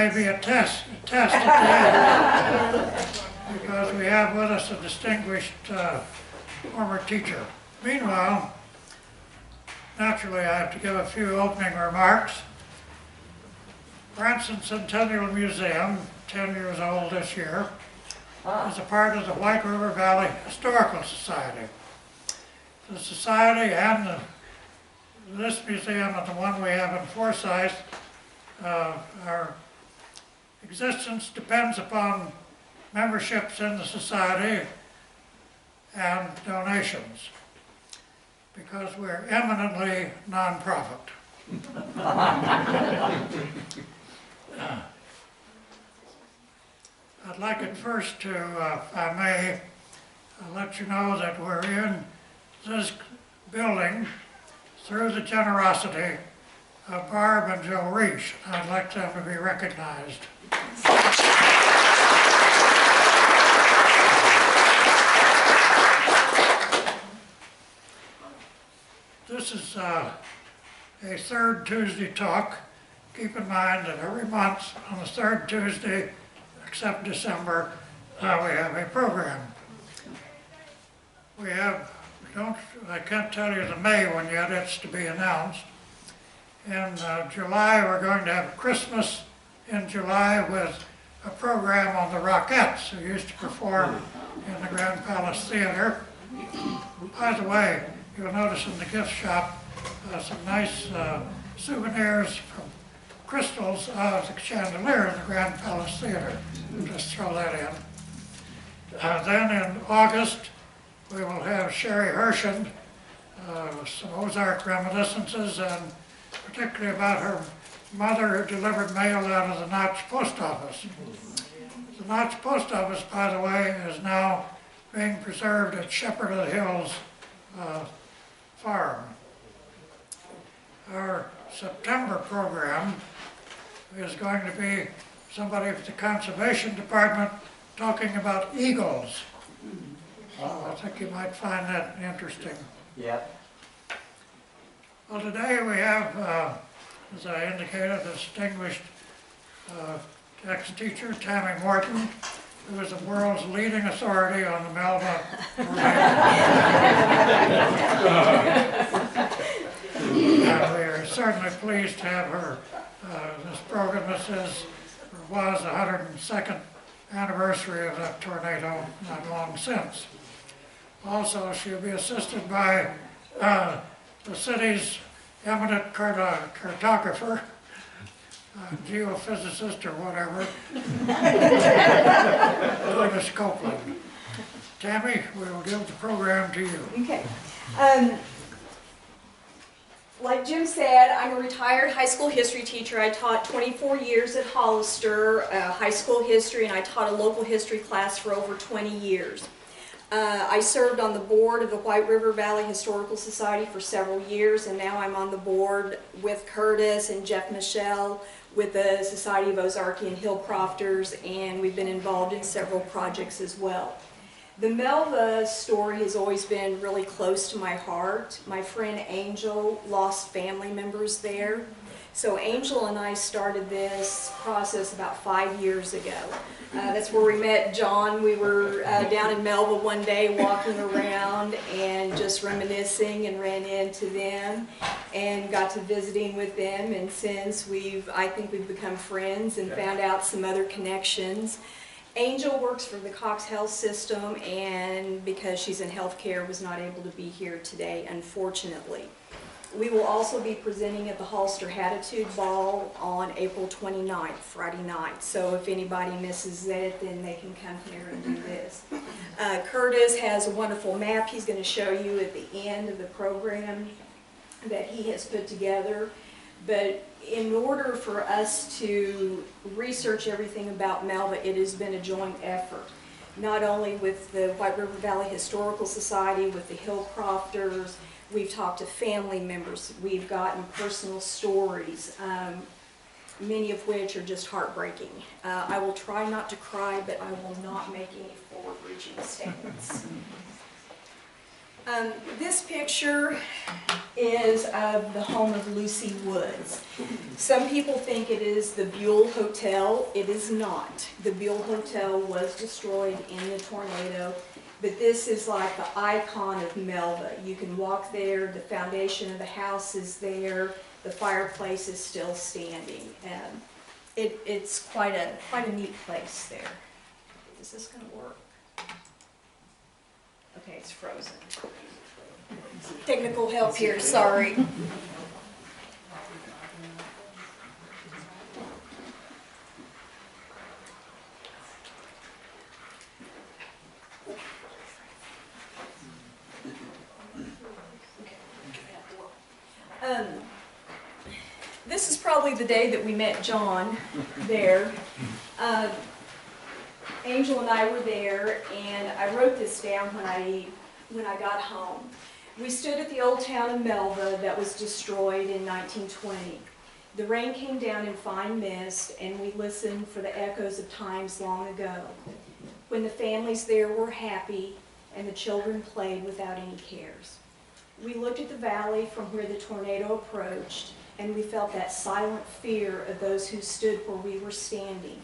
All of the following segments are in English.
may be a test at the end, because we have with us a distinguished former teacher. Meanwhile, naturally I have to give a few opening remarks. Branson Centennial Museum, 10 years old this year, is a part of the White River Valley Historical Society. The society and this museum and the one we have in Forsyth, our existence depends upon memberships in the society and donations, because we're eminently nonprofit. I'd like at first to, if I may, let you know that we're in this building through the generosity of Barb and Joe Reach. I'd like them to be recognized. This is a third Tuesday talk. Keep in mind that every month on the third Tuesday, except December, we have a program. We have, I can't tell you the May one yet, it's to be announced. In July, we're going to have Christmas in July with a program on the Rockettes, who used to perform in the Grand Palace Theater. By the way, you'll notice in the gift shop some nice souvenirs from crystals of the chandelier in the Grand Palace Theater. Just throw that in. Then in August, we will have Sherry Hershend, some Ozark reminiscences, and particularly about her mother who delivered mail out of the Notch Post Office. The Notch Post Office, by the way, is now being preserved at Shepherd of the Hills farm. Our September program is going to be somebody from the Conservation Department talking about eagles. I think you might find that interesting. Yeah. Well, today we have, as I indicated, a distinguished ex-teacher, Tammy Morton, who is the world's leading authority on the Melva. We are certainly pleased to have her. This program, was the 102nd anniversary of that tornado not long since. Also, she'll be assisted by the city's eminent cartographer, geophysicist or whatever, Curtis Copeland. Tammy, we will give the program to you. Okay. Like Jim said, I'm a retired high school history teacher. I taught 24 years at Hollister, high school history, and I taught a local history class for over 20 years. I served on the board of the White River Valley Historical Society for several years, and now I'm on the board with Curtis and Jeff Michelle with the Society of Ozarkian Hill Crofters, and we've been involved in several projects as well. The Melva story has always been really close to my heart. My friend Angel lost family members there. So Angel and I started this process about 5 years ago. That's where we met John. We were down in Melva one day walking around and just reminiscing, and ran into them and got to visiting with them. And since I think we've become friends and found out some other connections. Angel works for the Cox Health System, and because she's in healthcare, was not able to be here today, unfortunately. We will also be presenting at the Hollister Hatitude Ball on April 29th, Friday night. So if anybody misses it, then they can come here and do this. Curtis has a wonderful map he's going to show you at the end of the program that he has put together. But in order for us to research everything about Melva, it has been a joint effort. Not only with the White River Valley Historical Society, with the Hill Crofters, we've talked to family members, we've gotten personal stories, many of which are just heartbreaking. I will try not to cry, but I will not make any forward-reaching statements. This picture is of the home of Lucy Woods. Some people think it is the Buell Hotel. It is not. The Buell Hotel was destroyed in the tornado, but this is like the icon of Melva. You can walk there, the foundation of the house is there, the fireplace is still standing. It's quite a neat place there. Is this going to work? Okay, it's frozen. Technical help here, sorry. This is probably the day that we met John there. Angel and I were there, and I wrote this down when I got home. We stood at the old town of Melva that was destroyed in 1920. The rain came down in fine mist, and we listened for the echoes of times long ago, when the families there were happy and the children played without any cares. We looked at the valley from where the tornado approached, and we felt that silent fear of those who stood where we were standing.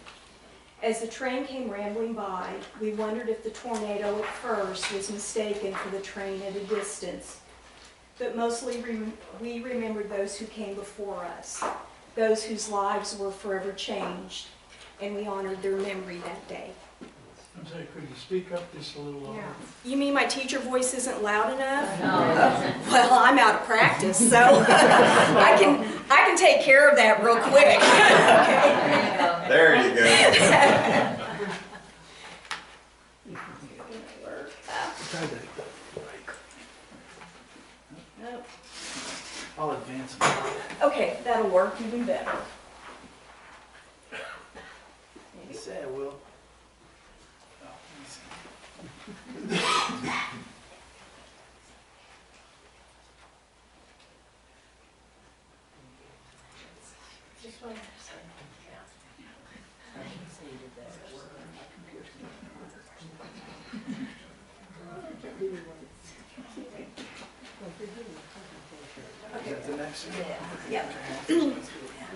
As the train came rambling by, we wondered if the tornado at first was mistaken for the train at a distance. But mostly we remembered those who came before us, those whose lives were forever changed, and we honored their memory that day. I'm sorry, could you speak up just a little louder? You mean my teacher voice isn't loud enough? No. Well, I'm out of practice, so I can take care of that real quick. Okay. There you go. Try that. Nope. I'll advance it. Okay, that'll work even better. Say I will. Oh, let me see. Is that the next one? Yeah.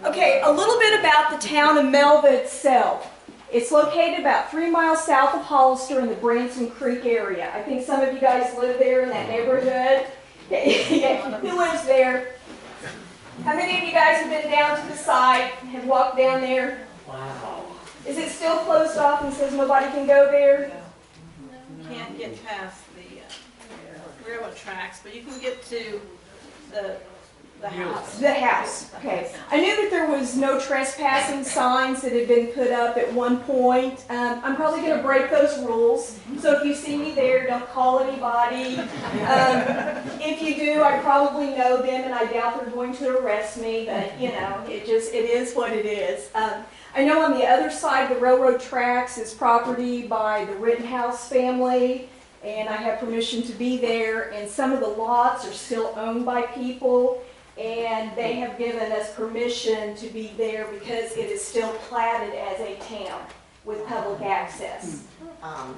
Okay, a little bit about the town of Melva itself. It's located about 3 miles south of Hollister in the Branson Creek area. I think some of you guys live there in that neighborhood. Who lives there? How many of you guys have been down to the site, have walked down there? Wow. Is it still closed off and says nobody can go there? You can't get past the railroad tracks, but you can get to the house. The house, okay. I knew that there was no trespassing signs that had been put up at one point. I'm probably going to break those rules, so if you see me there, don't call anybody. If you do, I probably know them, and I doubt they're going to arrest me, but you know, it is what it is. I know on the other side of the railroad tracks is property by the Rittenhouse family, and I have permission to be there, and some of the lots are still owned by people, and they have given us permission to be there because it is still platted as a town with public access.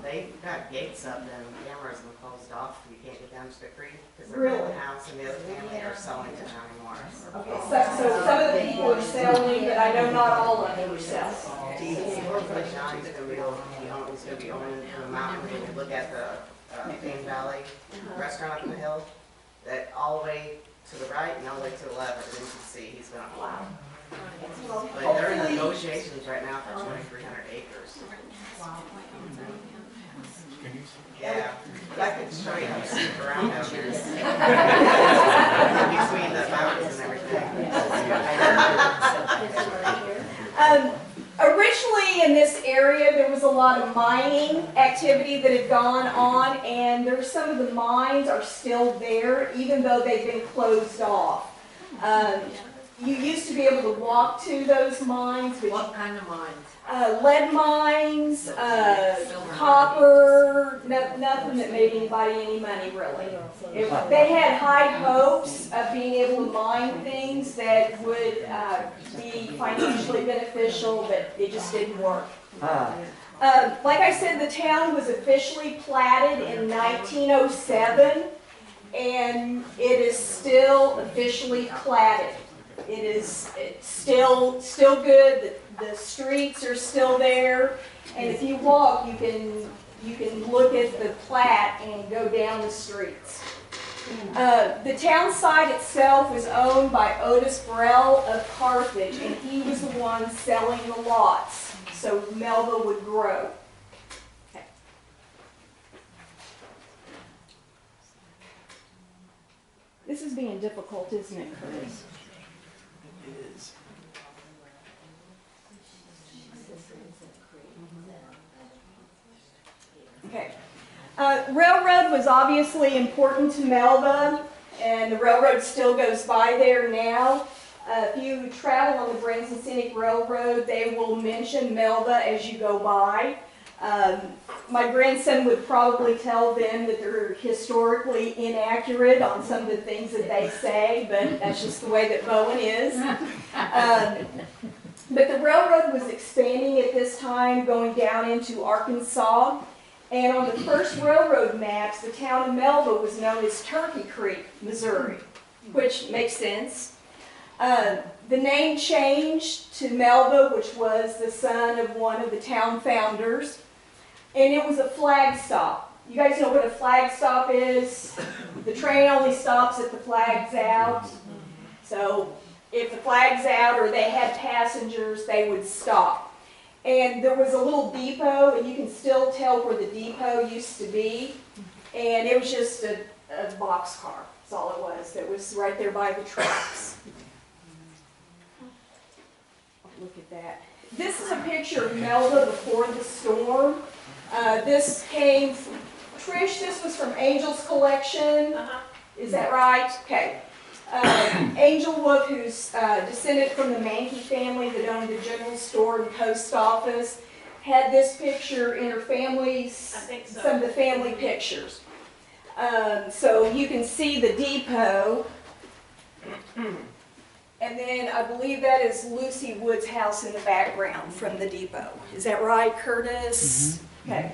They've got gates up and cameras and closed off. You can't get down to the creek because they're Really? building a house and the other family are selling to Tammy Morton. Okay, so some of the people are selling, but I know not all of them are selling. But John's gonna be owning the mountain. When you look at the Payne Valley restaurant up on the hill, that all the way to the right and all the way to the left, as you can see, he's gonna own. But they're in negotiations right now for 2,300 acres. Yeah, I could show you how to sneak around down there. Between the mountains and everything. Originally in this area, there was a lot of mining activity that had gone on, and there's some of the mines are still there, even though they've been closed off. You used to be able to walk to those mines. But What kind of mines? lead mines, copper, nothing that made anybody any money really. They had high hopes of being able to mine things that would be financially beneficial, but it just didn't work. Like I said, the town was officially platted in 1907, and it is still officially platted. It's still good. The streets are still there, and if you walk, you can look at the plat and go down the streets. The town site itself was owned by Otis Burrell of Carthage, and he was the one selling the lots, so Melva would grow. Okay. This is being difficult, isn't it, Curtis? It is. Okay. Railroad was obviously important to Melva, and the railroad still goes by there now. If you travel on the Branson Scenic Railroad, they will mention Melva as you go by. My grandson would probably tell them that they're historically inaccurate on some of the things that they say, but that's just the way that Bowen is. But the railroad was expanding at this time, going down into Arkansas. And on the first railroad maps, the town of Melva was known as Turkey Creek, Missouri, which makes sense. The name changed to Melva, which was the son of one of the town founders. And it was a flag stop. You guys know what a flag stop is? The train only stops if the flag's out. So if the flag's out or they had passengers, they would stop. And there was a little depot, and you can still tell where the depot used to be. And it was just a boxcar, that's all it was. That was right there by the tracks. Look at that. This is a picture of Melva before the storm. This came from, Trish, this was from Angel's collection. Is that right? Okay. Angel Wolf, who's descended from the Mankey family that owned the general store and post office, had this picture in her family's, some of the family pictures. So you can see the depot. And then I believe that is Lucy Wood's house in the background from the depot. Is that right, Curtis? Okay.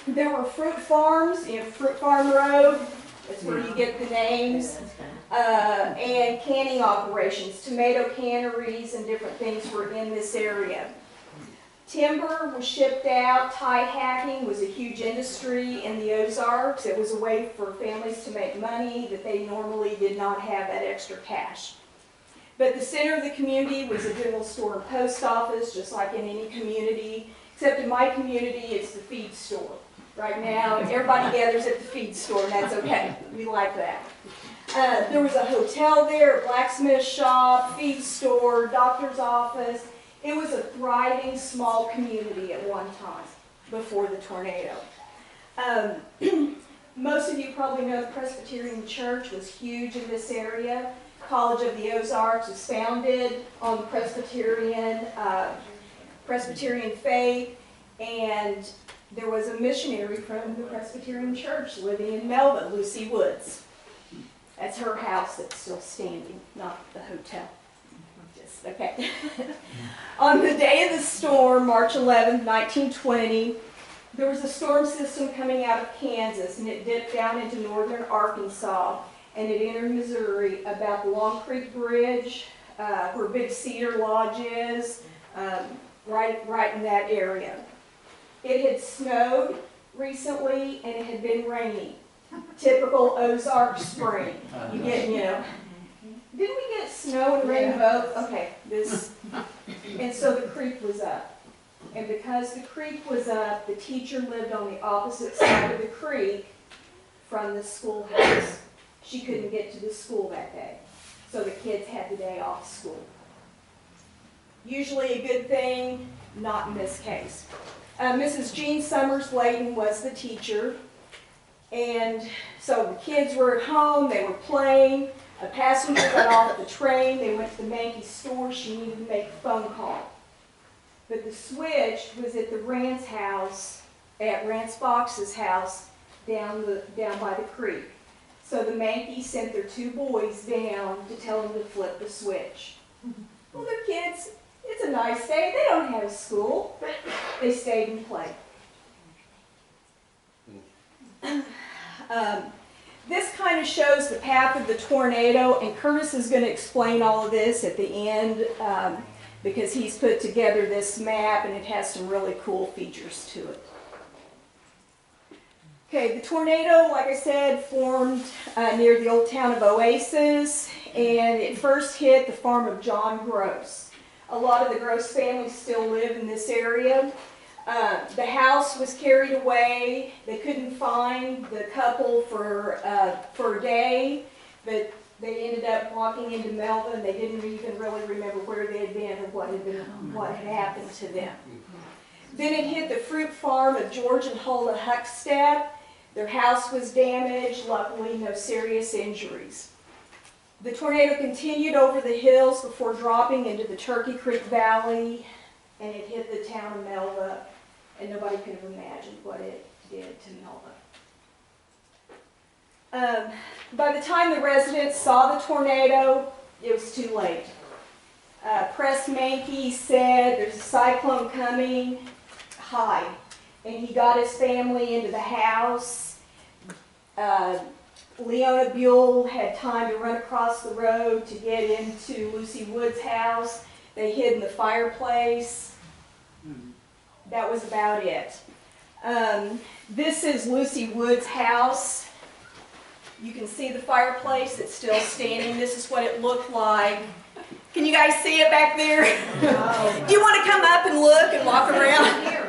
There were fruit farms, Fruit Farm Road. That's where you get the names. And canning operations, tomato canneries and different things were in this area. Timber was shipped out. Tie hacking was a huge industry in the Ozarks. It was a way for families to make money that they normally did not have that extra cash. But the center of the community was a general store and post office, just like in any community, except in my community it's the feed store. Right now, everybody gathers at the feed store, and that's okay. We like that. There was a hotel there, a blacksmith shop, feed store, doctor's office. It was a thriving small community at one time before the tornado. Most of you probably know the Presbyterian Church was huge in this area. College of the Ozarks was founded on the Presbyterian faith, and there was a missionary from the Presbyterian Church living in Melva, Lucy Woods. That's her house that's still standing, not the hotel. Just, okay. On the day of the storm, March 11, 1920, there was a storm system coming out of Kansas, and it dipped down into northern Arkansas, and it entered Missouri about the Long Creek Bridge, where Big Cedar Lodge is, right in that area. It had snowed recently, and it had been rainy. Typical Ozark spring. You get, didn't we get snow and rain both? Okay, and so the creek was up. And because the creek was up, the teacher lived on the opposite side of the creek from the schoolhouse. She couldn't get to the school that day, so the kids had the day off school. Usually a good thing, not in this case. Mrs. Jean Summers Layton was the teacher, and so the kids were at home, they were playing, a passenger got off the train, they went to the Mankey store, she needed to make a phone call. But the switch was at the Rance house, at Rance Fox's house, down by the creek. So the Mankeys sent their two boys down to tell them to flip the switch. Well, the kids, it's a nice day, they don't have school, but they stayed and played. This kind of shows the path of the tornado, and Curtis is going to explain all of this at the end because he's put together this map and it has some really cool features to it. Okay, the tornado, like I said, formed near the old town of Oasis, and it first hit the farm of John Gross. A lot of the Gross family still live in this area. The house was carried away. They couldn't find the couple for a day, but they ended up walking into Melva, and they didn't even really remember where they had been or what had happened to them. Then it hit the fruit farm of George and Hulda Huckstead. Their house was damaged, luckily no serious injuries. The tornado continued over the hills before dropping into the Turkey Creek Valley, and it hit the town of Melva, and nobody could have imagined what it did to Melva. By the time the residents saw the tornado, it was too late. Press Mankey said, "There's a cyclone coming, hide." And he got his family into the house. Leona Buell had time to run across the road to get into Lucy Wood's house. They hid in the fireplace. That was about it. This is Lucy Wood's house. You can see the fireplace. It's still standing. This is what it looked like. Can you guys see it back there? Do you want to come up and look and walk around?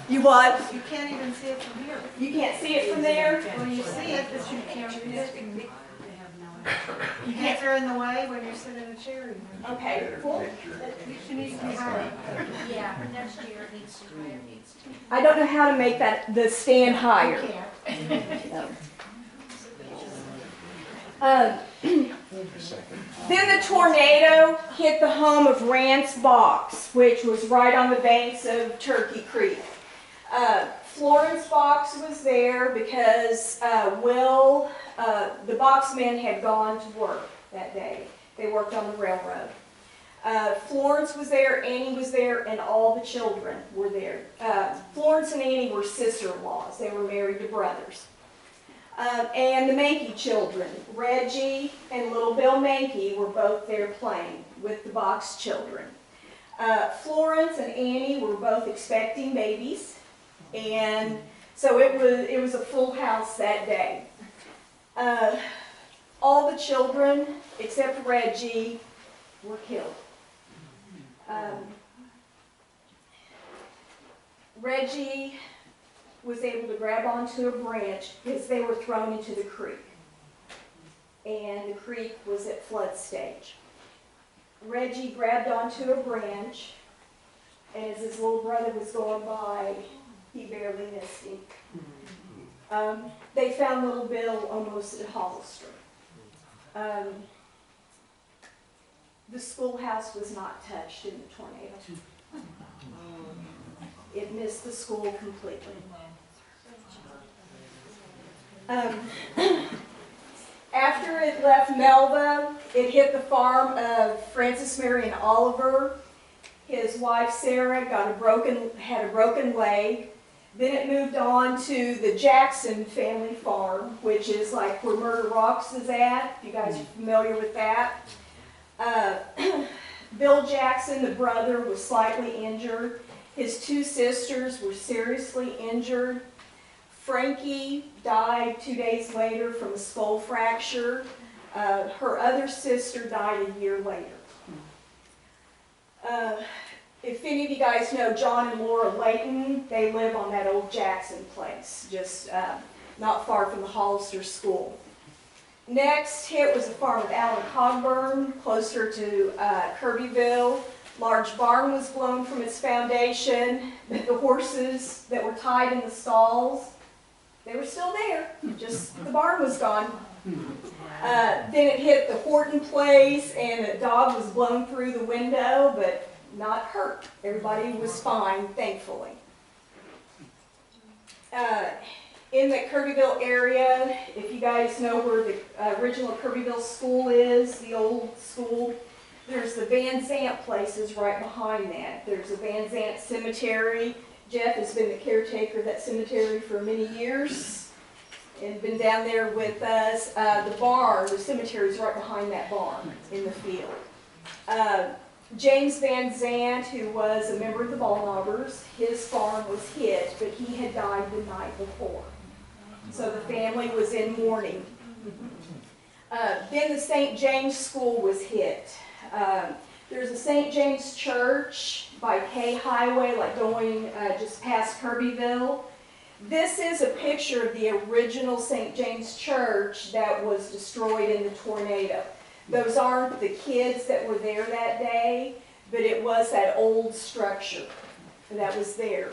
You what? You can't even see it from here. You can't see it from there? Well, you see it, but you can't read it. You can't are in the way when you're sitting in a chair. Okay, cool. You need to be higher. Yeah, for next year it needs to be higher. I don't know how to make the stand higher. Then the tornado hit the home of Rance Box, which was right on the banks of Turkey Creek. Florence Box was there because the Boxmen had gone to work that day. They worked on the railroad. Florence was there, Annie was there, and all the children were there. Florence and Annie were sister-in-laws. They were married to brothers. And the Mankey children, Reggie and little Bill Mankey, were both there playing with the Box children. Florence and Annie were both expecting babies, and so it was a full house that day. All the children, except Reggie, were killed. Reggie was able to grab onto a branch because they were thrown into the creek. And the creek was at flood stage. Reggie grabbed onto a branch, and as his little brother was going by, he barely missed him. They found little Bill almost at Hollister. The schoolhouse was not touched in the tornado. It missed the school completely. After it left Melva, it hit the farm of Francis Marion Oliver. His wife Sarah had a broken leg. Then it moved on to the Jackson family farm, which is like where Murder Rocks is at, if you guys are familiar with that. Bill Jackson, the brother, was slightly injured. His two sisters were seriously injured. Frankie died 2 days later from a skull fracture. Her other sister died a year later. If any of you guys know John and Laura Layton, they live on that old Jackson place, just not far from the Hollister School. Next hit was the farm of Alan Cogburn, closer to Kirbyville. Large barn was blown from its foundation, but the horses that were tied in the stalls, they were still there, just the barn was gone. Then it hit the Horton place, and a dog was blown through the window, but not hurt. Everybody was fine, thankfully. In the Kirbyville area, if you guys know where the original Kirbyville school is, the old school, there's the Van Zant places right behind that. There's a Van Zant cemetery. Jeff has been the caretaker of that cemetery for many years. and been down there with us. The barn, the cemetery is right behind that barn in the field. James Van Zandt, who was a member of the Ballknobbers, his farm was hit, but he had died the night before. So the family was in mourning. Then the St. James School was hit. There's a St. James Church by K Highway, like going just past Kirbyville. This is a picture of the original St. James Church that was destroyed in the tornado. Those aren't the kids that were there that day, but it was that old structure that was there.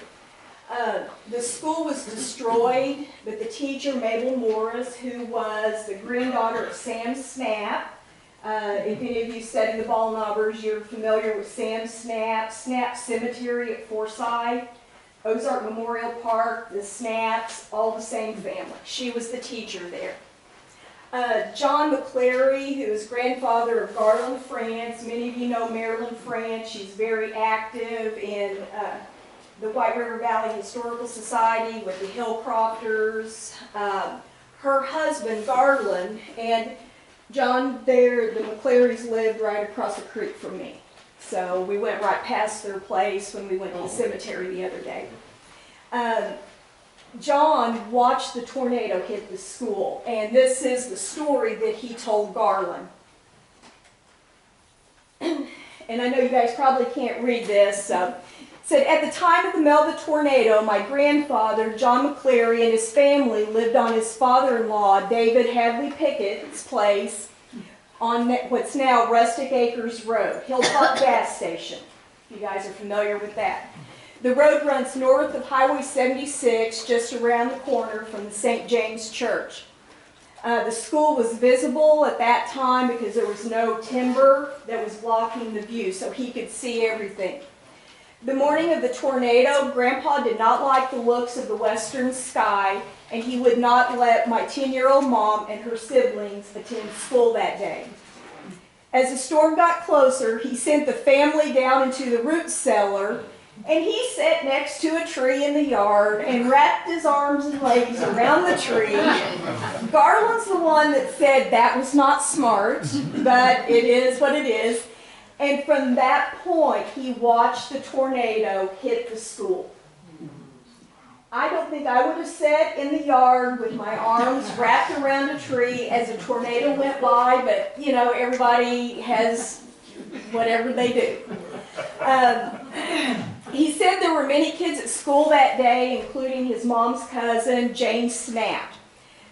The school was destroyed, but the teacher, Mabel Morris, who was the granddaughter of Sam Snap. If any of you study the Ballknobbers, you're familiar with Sam Snap, Snap Cemetery at Forsyth, Ozark Memorial Park, the Snaps, all the same family. She was the teacher there. John McClary, who is grandfather of Garland France. Many of you know Marilyn France. She's very active in the White River Valley Historical Society with the Hillcrofters. Her husband, Garland, and John there, the McClarys lived right across the creek from me. So we went right past their place when we went to the cemetery the other day. John watched the tornado hit the school, and this is the story that he told Garland. And I know you guys probably can't read this. Said, at the time of the Melva tornado, my grandfather, John McClary, and his family lived on his father-in-law, David Hadley Pickett's place on what's now Rustic Acres Road, Hill Park Gas Station. You guys are familiar with that. The road runs north of Highway 76, just around the corner from the St. James Church. The school was visible at that time because there was no timber that was blocking the view, so he could see everything. The morning of the tornado, Grandpa did not like the looks of the western sky, and he would not let my 10-year-old mom and her siblings attend school that day. As the storm got closer, he sent the family down into the root cellar, and he sat next to a tree in the yard and wrapped his arms and legs around the tree. Garland's the one that said that was not smart, but it is what it is. And from that point, he watched the tornado hit the school. I don't think I would have sat in the yard with my arms wrapped around a tree as a tornado went by, but you know, everybody has whatever they do. He said there were many kids at school that day, including his mom's cousin, Jane Snap.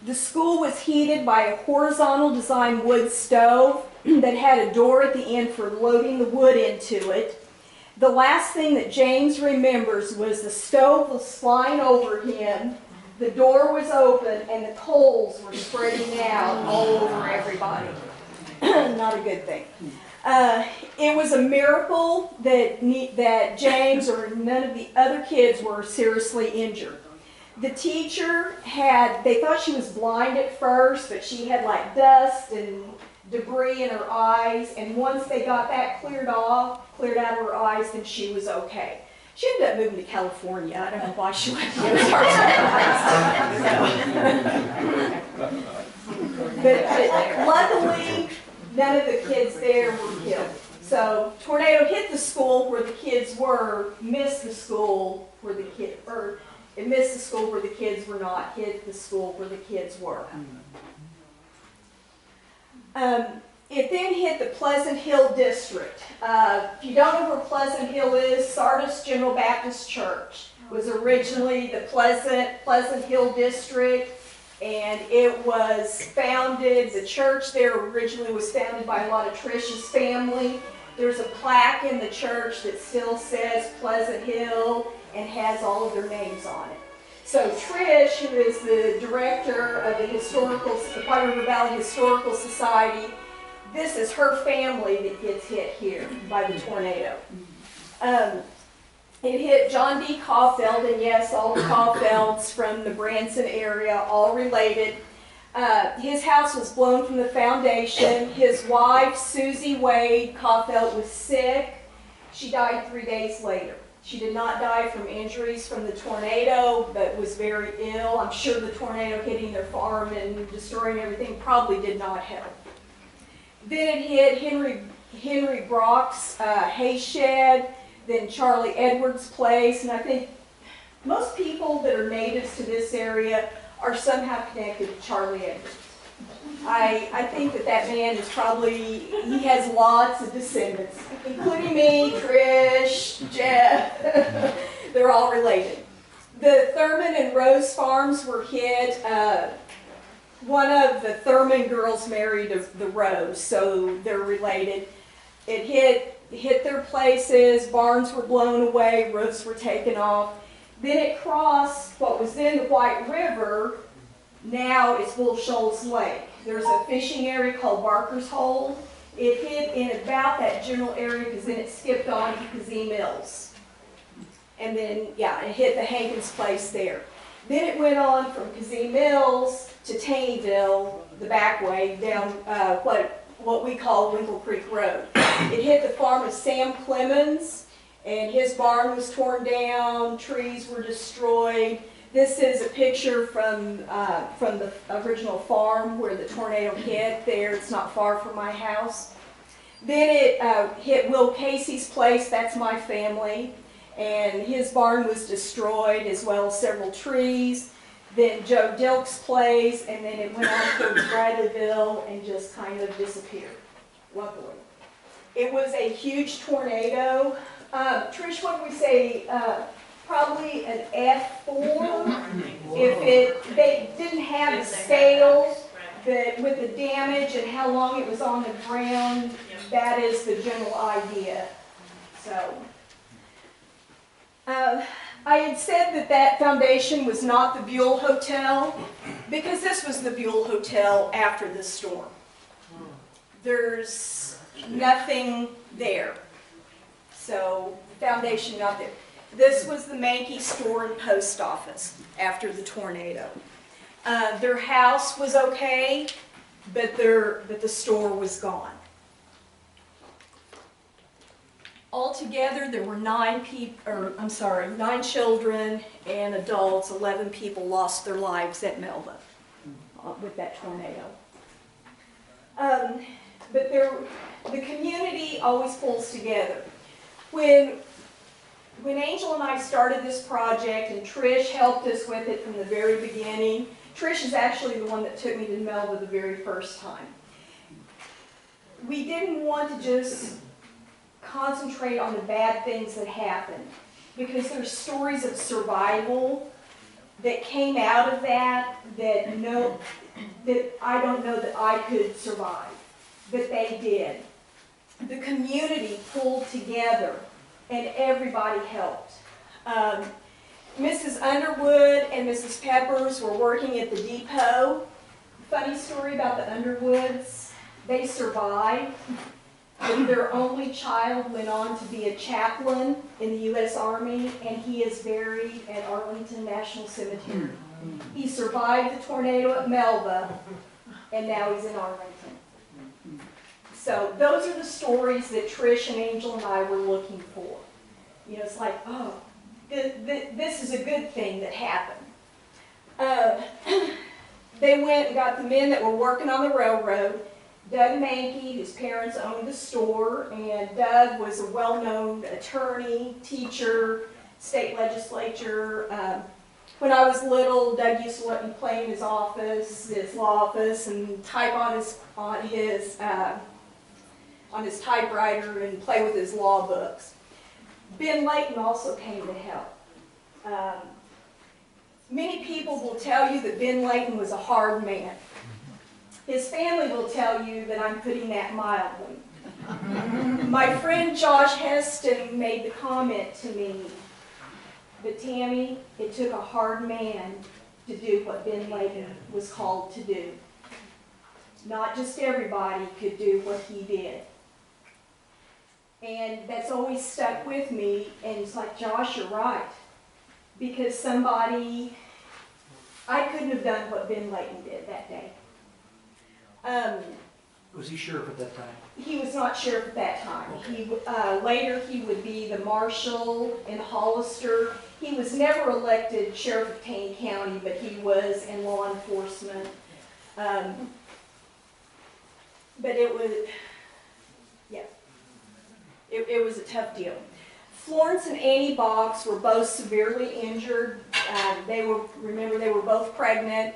The school was heated by a horizontal design wood stove that had a door at the end for loading the wood into it. The last thing that James remembers was the stove was flying over him, the door was open, and the coals were spreading out all over everybody. Not a good thing. It was a miracle that James or none of the other kids were seriously injured. The teacher they thought she was blind at first, but she had like dust and debris in her eyes, and once they got that cleared out of her eyes, then she was okay. She ended up moving to California. I don't know why she went to the Ozarks. But luckily, none of the kids there were killed. So tornado hit the school where the kids were, missed the school where the kids, or it missed the school where the kids were not, hit the school where the kids were. It then hit the Pleasant Hill district. If you don't know where Pleasant Hill is, Sardis General Baptist Church was originally the Pleasant Hill district, and it was founded, the church there originally was founded by a lot of Trish's family. There's a plaque in the church that still says Pleasant Hill and has all of their names on it. So Trish, who is the director of the White River Valley Historical Society, this is her family that gets hit here by the tornado. It hit John D. Caulfield, and yes, all the Caulfields from the Branson area, all related. His house was blown from the foundation. His wife, Susie Wade Caulfield, was sick. She died 3 days later. She did not die from injuries from the tornado, but was very ill. I'm sure the tornado hitting their farm and destroying everything probably did not help. Then it hit Henry Brock's hay shed, then Charlie Edwards' place, and I think most people that are natives to this area are somehow connected to Charlie Edwards. I think that man is probably, he has lots of descendants, including me, Trish, Jeff. They're all related. The Thurman and Rose farms were hit. One of the Thurman girls married the Rose, so they're related. It hit their places, barns were blown away, roofs were taken off. Then it crossed what was then the White River. Now it's Bull Shoals Lake. There's a fishing area called Barker's Hole. It hit in about that general area because then it skipped on to Kazee Mills. And then, yeah, it hit the Hankins place there. Then it went on from Kazee Mills to Taneyville, the back way, down what we call Winkle Creek Road. It hit the farm of Sam Clemens, and his barn was torn down, trees were destroyed. This is a picture from the original farm where the tornado hit there. It's not far from my house. Then it hit Will Casey's place, that's my family, and his barn was destroyed as well as several trees. Then Joe Dilk's place, and then it went on towards Bradleyville and just kind of disappeared, luckily. It was a huge tornado. Trish, what did we say? Probably an F4. They didn't have the scale, but with the damage and how long it was on the ground, that is the general idea. So, I had said that foundation was not the Buell Hotel because this was the Buell Hotel after the storm. There's nothing there. So, foundation not there. This was the Mankey store and post office after the tornado. Their house was okay, but the store was gone. Altogether, there were 9 children and adults. 11 people lost their lives at Melva with that tornado. But the community always pulls together. When Angel and I started this project, and Trish helped us with it from the very beginning, Trish is actually the one that took me to Melva the very first time. We didn't want to just concentrate on the bad things that happened, because there's stories of survival that came out of that I don't know that I could survive, but they did. The community pulled together and everybody helped. Mrs. Underwood and Mrs. Peppers were working at the depot. Funny story about the Underwoods, they survived. And their only child went on to be a chaplain in the U.S. Army, and he is buried at Arlington National Cemetery. He survived the tornado at Melva, and now he's in Arlington. So those are the stories that Trish and Angel and I were looking for. You know, it's like, oh, this is a good thing that happened. They went and got the men that were working on the railroad. Doug Mankey, whose parents owned the store, and Doug was a well-known attorney, teacher, state legislature. When I was little, Doug used to let me play in his office, his law office, and type on his typewriter and play with his law books. Ben Layton also came to help. Many people will tell you that Ben Layton was a hard man. His family will tell you that I'm putting that mildly. My friend Josh Heston made the comment to me, but Tammy, it took a hard man to do what Ben Layton was called to do. Not just everybody could do what he did. And that's always stuck with me, and it's like, Josh, you're right. Because I couldn't have done what Ben Layton did that day. Was he sheriff at that time? He was not sheriff at that time. Later he would be the marshal in Hollister. He was never elected sheriff of Taney County, but he was in law enforcement. But it was, yeah, it was a tough deal. Florence and Annie Box were both severely injured. Remember, they were both pregnant.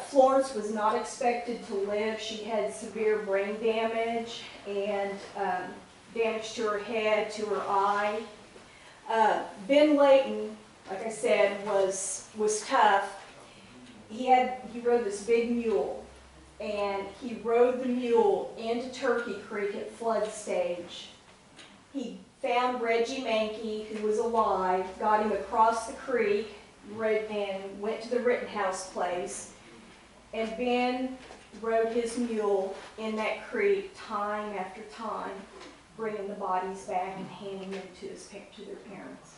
Florence was not expected to live. She had severe brain damage and damage to her head, to her eye. Ben Layton, like I said, was tough. He rode this big mule, and he rode the mule into Turkey Creek at flood stage. He found Reggie Mankey, who was alive, got him across the creek, and went to the Rittenhouse place. And Ben rode his mule in that creek time after time, bringing the bodies back and handing them to their parents.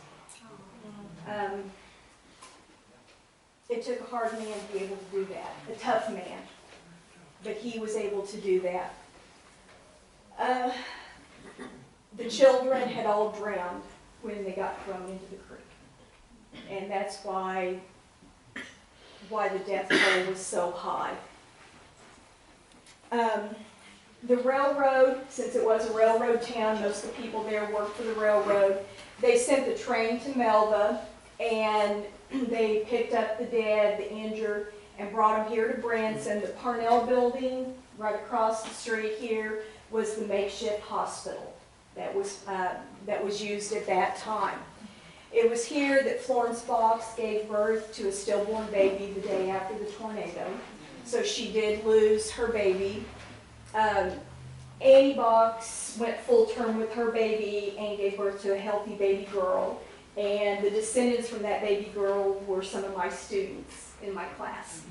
It took a hard man to be able to do that, a tough man, but he was able to do that. The children had all drowned when they got thrown into the creek, and that's why the death toll was so high. The railroad, since it was a railroad town, most of the people there worked for the railroad. They sent the train to Melva, and they picked up the dead, the injured, and brought them here to Branson. The Parnell building, right across the street here, was the makeshift hospital that was used at that time. It was here that Florence Box gave birth to a stillborn baby the day after the tornado. So she did lose her baby. Annie Box went full term with her baby and gave birth to a healthy baby girl. And the descendants from that baby girl were some of my students in my class.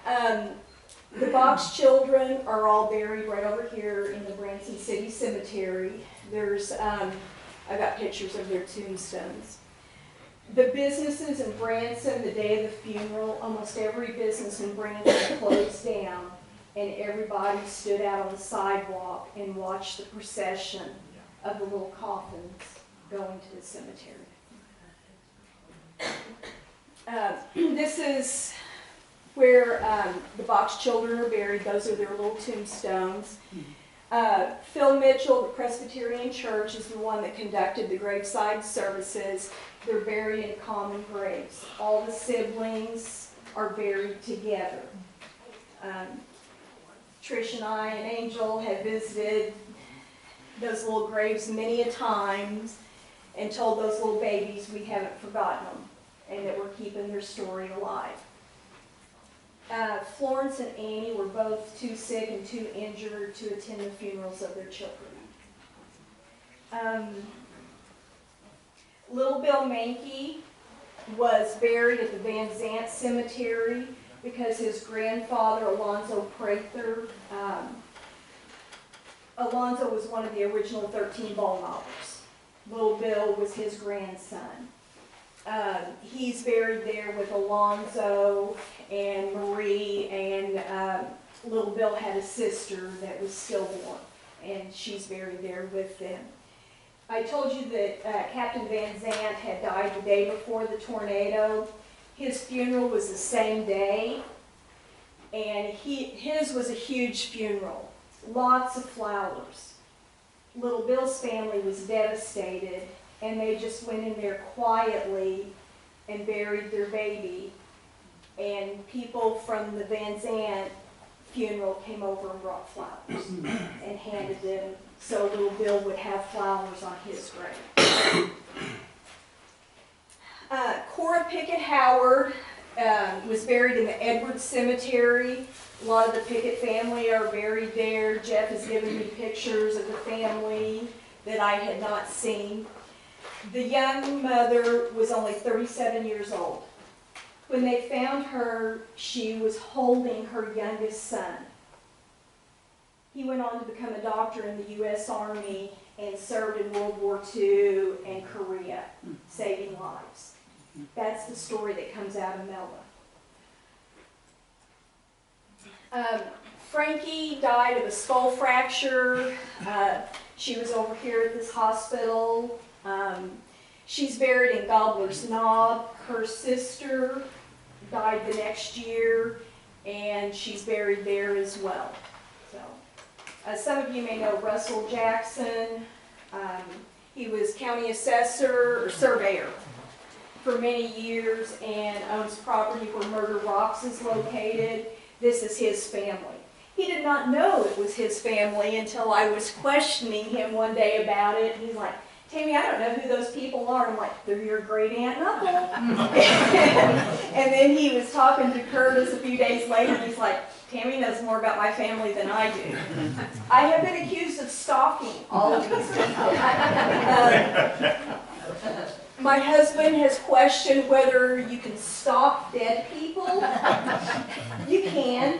The Box children are all buried right over here in the Branson City Cemetery. There's, I got pictures of their tombstones. The businesses in Branson, the day of the funeral, almost every business in Branson closed down, and everybody stood out on the sidewalk and watched the procession of the little coffins going to the cemetery. This is where the Box children are buried. Those are their little tombstones. Phil Mitchell, the Presbyterian Church, is the one that conducted the graveside services. They're buried in common graves. All the siblings are buried together. Trish and I and Angel have visited those little graves many a times and told those little babies we haven't forgotten them and that we're keeping their story alive. Florence and Annie were both too sick and too injured to attend the funerals of their children. Little Bill Mankey was buried at the Van Zant Cemetery because his grandfather, Alonzo Prather, Alonzo was one of the original 13 ball knockers. Little Bill was his grandson. He's buried there with Alonzo and Marie, and Little Bill had a sister that was stillborn, and she's buried there with them. I told you that Captain Van Zant had died the day before the tornado. His funeral was the same day, and his was a huge funeral, lots of flowers. Little Bill's family was devastated, and they just went in there quietly and buried their baby. And people from the Van Zant funeral came over and brought flowers and handed them so Little Bill would have flowers on his grave. Cora Pickett Howard was buried in the Edwards Cemetery. A lot of the Pickett family are buried there. Jeff has given me pictures of the family that I had not seen. The young mother was only 37 years old. When they found her, she was holding her youngest son. He went on to become a doctor in the U.S. Army and served in World War II and Korea, saving lives. That's the story that comes out of Melva. Frankie died of a skull fracture. She was over here at this hospital. She's buried in Gobbler's Knob. Her sister died the next year, and she's buried there as well. So, some of you may know Russell Jackson. He was county assessor or surveyor for many years and owns property where Murder Rocks is located. This is his family. He did not know it was his family until I was questioning him one day about it. He's like, Tammy, I don't know who those people are. I'm like, they're your great aunt and uncle. And then he was talking to Curtis a few days later, and he's like, Tammy knows more about my family than I do. I have been accused of stalking all of these people. My husband has questioned whether you can stalk dead people. You can.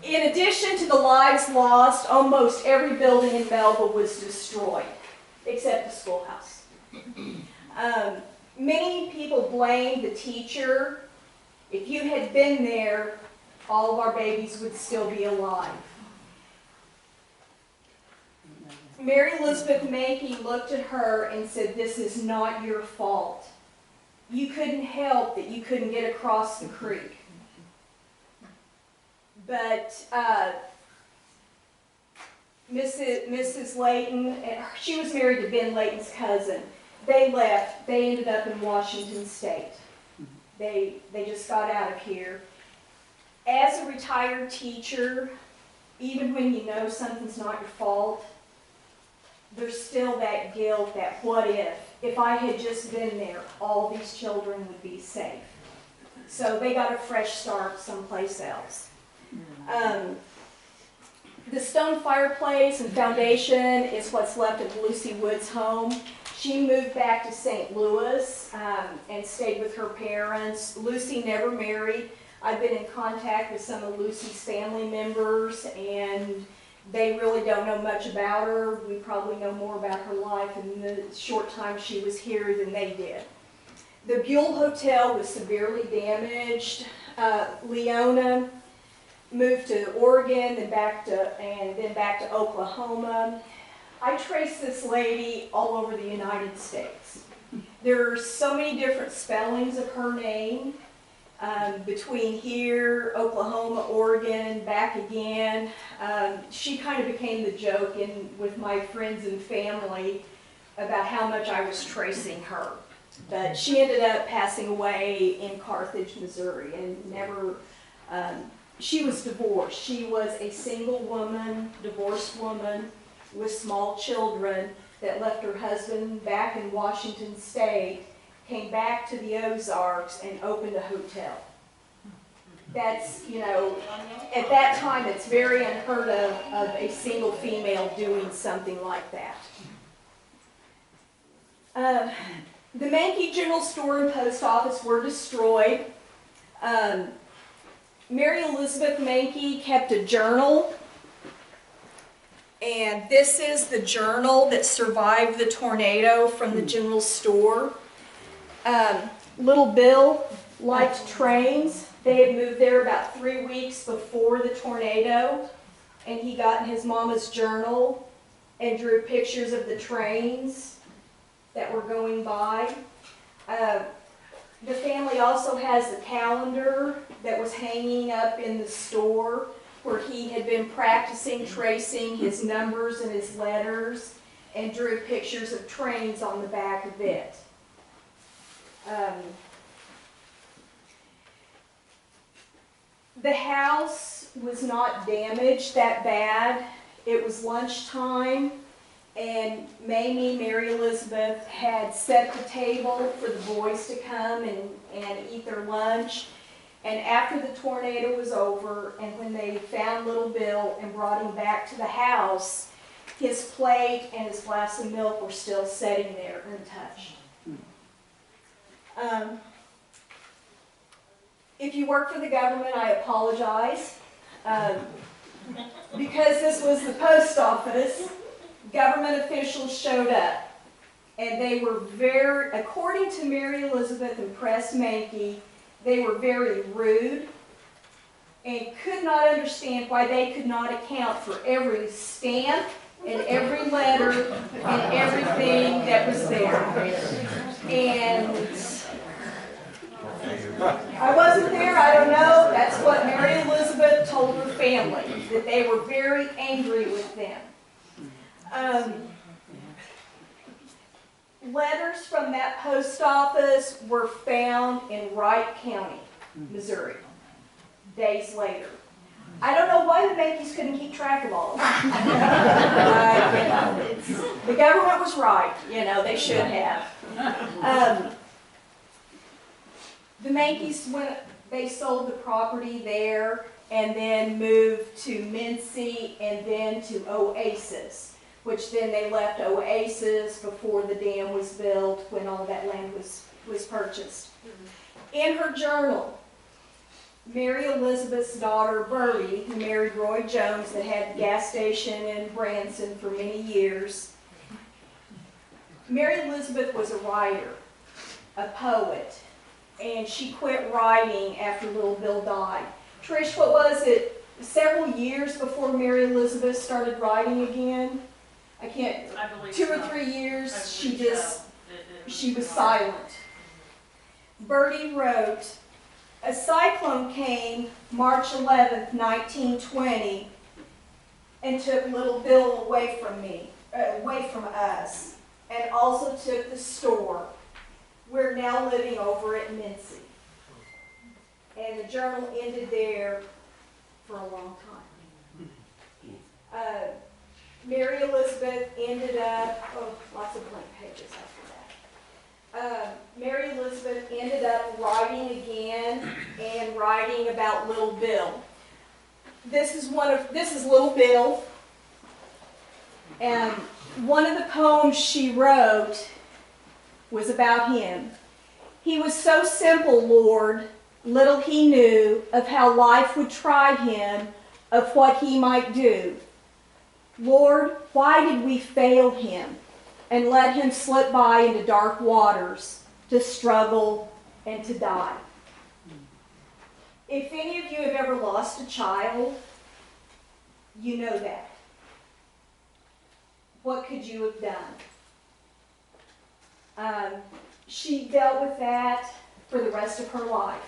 In addition to the lives lost, almost every building in Melva was destroyed, except the schoolhouse. Many people blame the teacher. If you had been there, all of our babies would still be alive. Mary Elizabeth Mankey looked at her and said, this is not your fault. You couldn't help that you couldn't get across the creek. But Mrs. Layton, she was married to Ben Layton's cousin. They left. They ended up in Washington State. They just got out of here. As a retired teacher, even when you know something's not your fault, there's still that guilt, that what if. If I had just been there, all these children would be safe. So they got a fresh start someplace else. The stone fireplace and foundation is what's left of Lucy Wood's home. She moved back to St. Louis and stayed with her parents. Lucy never married. I've been in contact with some of Lucy's family members, and they really don't know much about her. We probably know more about her life in the short time she was here than they did. The Buell Hotel was severely damaged. Leona moved to Oregon, then back to Oklahoma. I traced this lady all over the United States. There are so many different spellings of her name. Between here, Oklahoma, Oregon, back again. She kind of became the joke with my friends and family about how much I was tracing her. But she ended up passing away in Carthage, Missouri, and never, she was divorced. She was a single woman, divorced woman with small children that left her husband back in Washington State, came back to the Ozarks and opened a hotel. That's, at that time it's very unheard of a single female doing something like that. The Mankey General Store and Post Office were destroyed. Mary Elizabeth Mankey kept a journal, and this is the journal that survived the tornado from the general store. Little Bill liked trains. They had moved there about 3 weeks before the tornado, and he got in his mama's journal and drew pictures of the trains that were going by. The family also has a calendar that was hanging up in the store where he had been practicing tracing his numbers and his letters, and drew pictures of trains on the back of it. The house was not damaged that bad. It was lunchtime, and Mamie, Mary Elizabeth, had set the table for the boys to come and eat their lunch. And after the tornado was over, and when they found little Bill and brought him back to the house, his plate and his glass of milk were still sitting there untouched. If you work for the government, I apologize. Because this was the post office, government officials showed up. And they were according to Mary Elizabeth and Press Mankey, They were very rude and could not understand why they could not account for every stamp and every letter and everything that was there. And I wasn't there, I don't know. That's what Mary Elizabeth told her family, that they were very angry with them. Letters from that post office were found in Wright County, Missouri, days later. I don't know why the Yankees couldn't keep track of all of them. The government was right, they should have. The Yankees, they sold the property there and then moved to Mincy and then to Oasis, which then they left Oasis before the dam was built, when all that land was purchased. In her journal, Mary Elizabeth's daughter, Bertie, who married Roy Jones, that had a gas station in Branson for many years. Mary Elizabeth was a writer, a poet, and she quit writing after Little Bill died. Trish, what was it, several years before Mary Elizabeth started writing again? I believe 2 or 3 years, she was silent. Bertie wrote, "A cyclone came March 11th, 1920, and took Little Bill away from us, and also took the store. We're now living over at Mincy." And the journal ended there for a long time. Mary Elizabeth ended up, lots of blank pages after that. Mary Elizabeth ended up writing again and writing about Little Bill. This is Little Bill, and one of the poems she wrote was about him. "He was so simple, Lord, little he knew of how life would try him, of what he might do. Lord, why did we fail him and let him slip by into dark waters to struggle and to die?" If any of you have ever lost a child, you know that. What could you have done? She dealt with that for the rest of her life,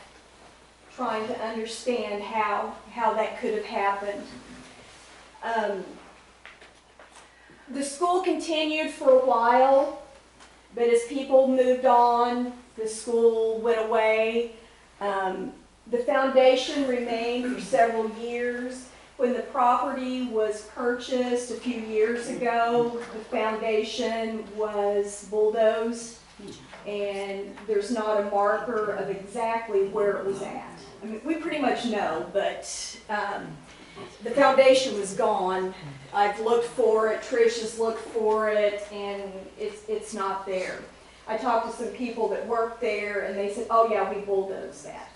trying to understand how that could have happened. The school continued for a while, but as people moved on, the school went away. The foundation remained for several years. When the property was purchased a few years ago, the foundation was bulldozed, and there's not a marker of exactly where it was at. I mean, we pretty much know, but the foundation was gone. I've looked for it, Trish has looked for it, and it's not there. I talked to some people that worked there, and they said, "Oh yeah, we bulldozed that."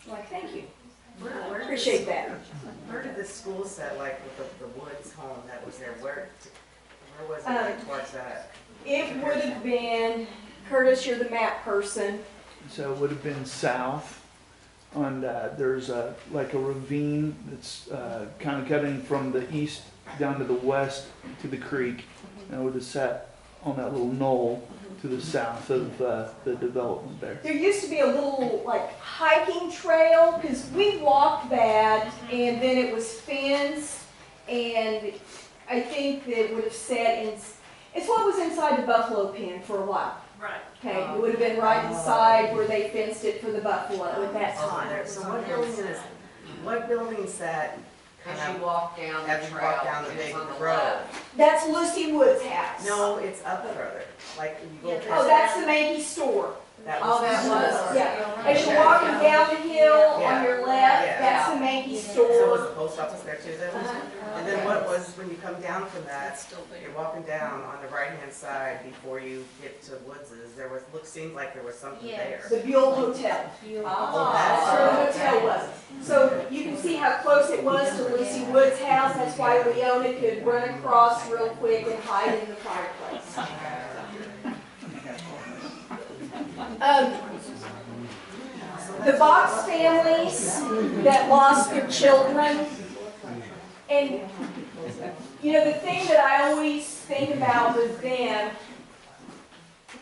I'm like, "Thank you. I appreciate that." Where did the school set, like with the Woods home that was there, where was it like towards that? It would have been, Curtis, you're the map person. So it would have been south, and there's like a ravine that's kind of cutting from the east down to the west to the creek, and it would have sat on that little knoll to the south of the development there. There used to be a little like hiking trail, because we walked that, and then it was fenced, and I think that it would have sat in, it's what was inside the buffalo pen for a while. Right. Okay, it would have been right inside where they fenced it for the buffalo at that time. So what building is that? As you walk down the As you trail, walk down the it's big on the road. left. That's Lucy Wood's house. No, it's up further, like you go Yeah, past. Oh, that's the Mankey store. That Oh, that the was. store. Yeah, as you're walking down the hill on your left, Yeah. that's the Mankey So was store. the post office there too then? And then what was, when you come down from that, you're walking down on the right-hand side before you get to Woods's, there was, seemed like there was something there. The Buell Hotel. Oh, That's where the hotel was. So you can see how close it was to Lucy Wood's house. That's why Leona could run across real quick and hide in the fireplace. So the Box families that lost their children, and you know, the thing that I always think about with them,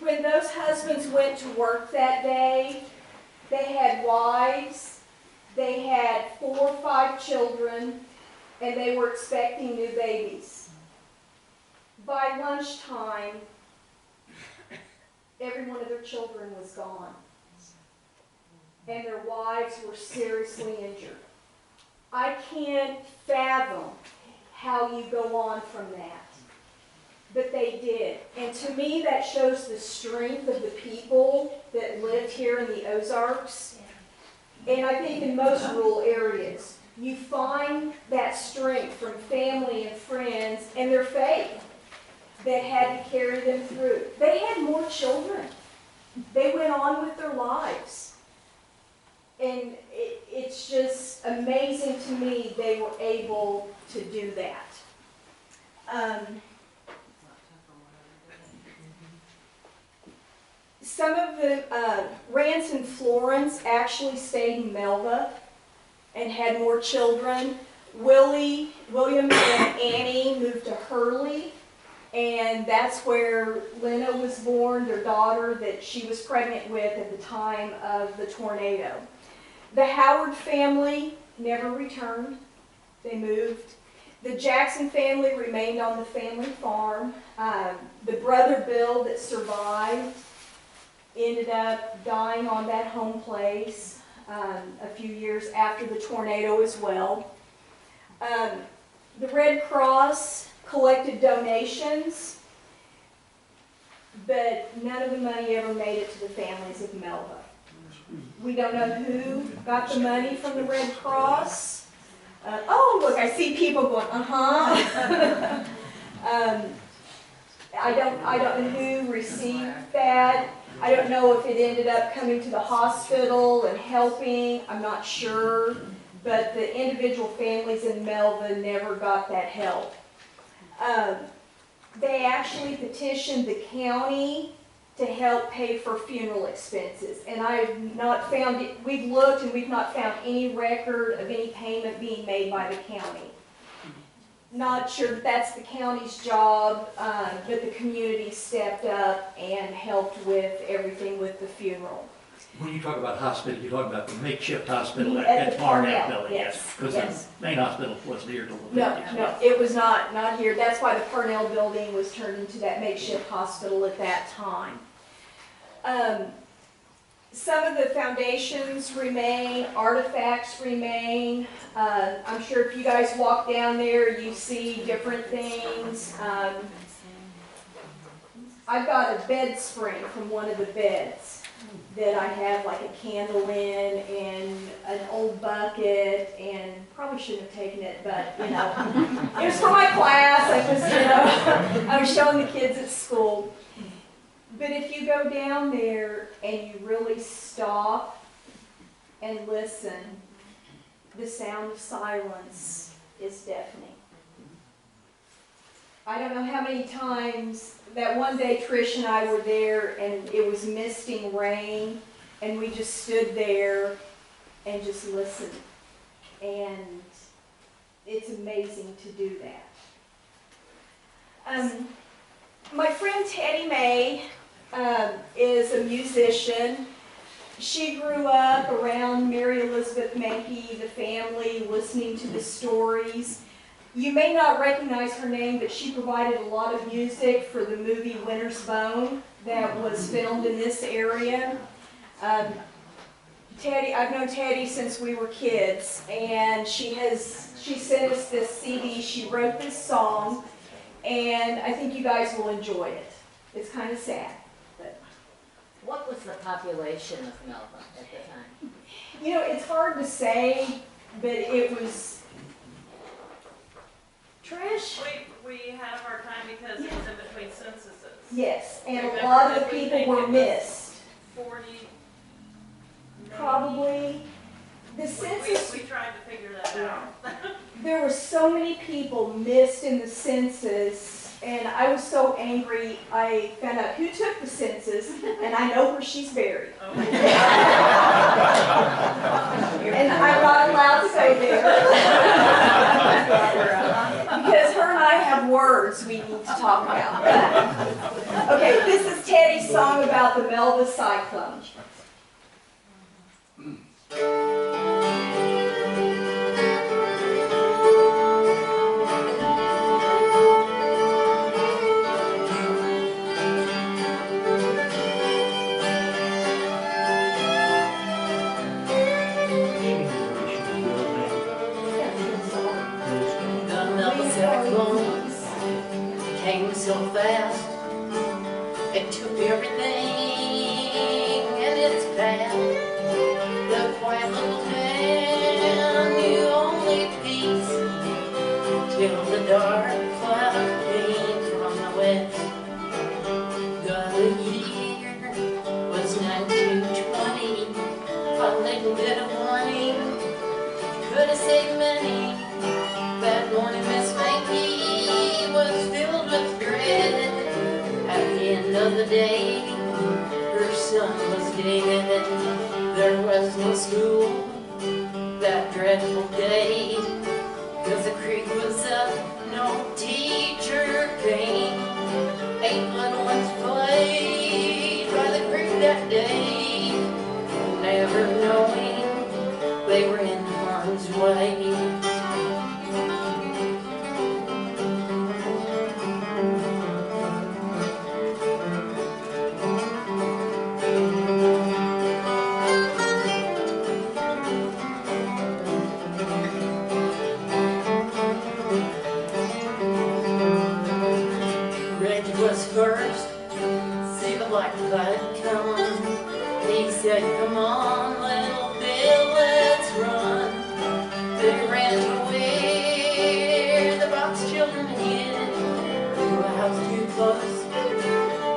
when those husbands went to work that day, they had wives, they had 4 or 5 children, and they were expecting new babies. By lunchtime, every one of their children was gone, and their wives were seriously injured. I can't fathom how you go on from that, but they did. And to me, that shows the strength of the people that lived here in the Ozarks. And I think in most rural areas, you find that strength from family and friends and their faith that had to carry them through. They had more children. They went on with their lives. And it's just amazing to me they were able to do that. Some of the Rance and Florence actually stayed in Melva and had more children. William and Annie moved to Hurley, and that's where Lena was born, their daughter that she was pregnant with at the time of the tornado. The Howard family never returned. They moved. The Jackson family remained on the family farm. The brother Bill that survived ended up dying on that home place a few years after the tornado as well. The Red Cross collected donations, but none of the money ever made it to the families of Melva. We don't know who got the money from the Red Cross. Oh, look, I see people going, uh-huh. I don't know who received that. I don't know if it ended up coming to the hospital and helping. I'm not sure. But the individual families in Melva never got that help. They actually petitioned the county to help pay for funeral expenses. And I have not found it. We've looked and we've not found any record of any payment being made by the county. Not sure that that's the county's job, but the community stepped up and helped with everything with the funeral. When you talk about hospital, you're talking about the makeshift hospital At at the Parnell Parnell, building, yes, Because yes. the main hospital wasn't here till the No, 50s. no, it was not here. That's why the Parnell building was turned into that makeshift hospital at that time. Some of the foundations remain, artifacts remain. I'm sure if you guys walk down there, you see different things. I've got a bed spring from one of the beds that I have like a candle in and an old bucket, and probably shouldn't have taken it, but you know, it was for my class. I was showing the kids at school. But if you go down there and you really stop and listen, the sound of silence is deafening. I don't know how many times, that one day Trish and I were there and it was misting rain and we just stood there and just listened. And it's amazing to do that. My friend Teddy Mae is a musician. She grew up around Mary Elizabeth Mankey, the family, listening to the stories. You may not recognize her name, but she provided a lot of music for the movie Winter's Bone that was filmed in this area. Teddy, I've known Teddy since we were kids, and she sent us this CD. She wrote this song, and I think you guys will enjoy it. It's kind of sad. What was the population of Melva at the time? You know, it's hard to say, but it was... Trish? We had a hard time because it was in between censuses. Yes, and Remember a lot of that the we people think were it was missed. 40, maybe? Probably. The census, We tried to figure that out. there were so many people missed in the census And I was so angry, I found out who took the census, and I know where she's buried. And I'm not allowed to go there. Because her and I have words we need to talk about. Okay, this is Teddy's song about the Melva cyclone. Came so fast, it took everything in its path. The quiet little town knew only peace, till the dark cloud came from the west. The year was 1920, a little bit of warning could have saved many. That morning Miss Frankie was filled with dread. At the end of the day, her son was dead. There was no school that dreadful day, 'cause the creek was up, no teacher came. 8 little ones played by the creek that day, never knowing they were in harm's way. First, see the black cloud come. He said, "Come on, little Bill, let's run." They ran to where the box children hid, to a house too close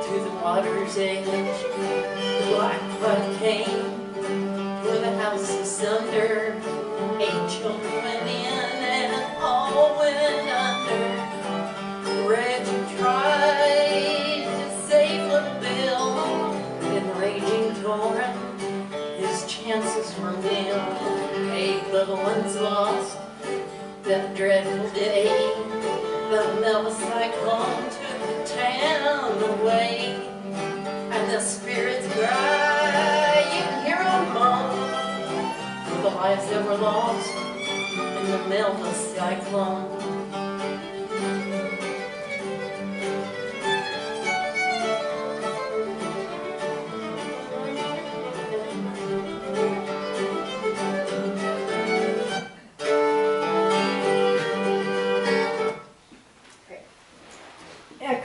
to the water's edge. The black cloud came, tore the house asunder. 8 children went in and all went under. Reggie tried to save little Bill. In the raging torrent, his chances were nil. 8 little ones lost that dreadful day. The Melva cyclone took the town away, and the spirits cry, you can hear them moan, for the lives that were lost in the Melva cyclone.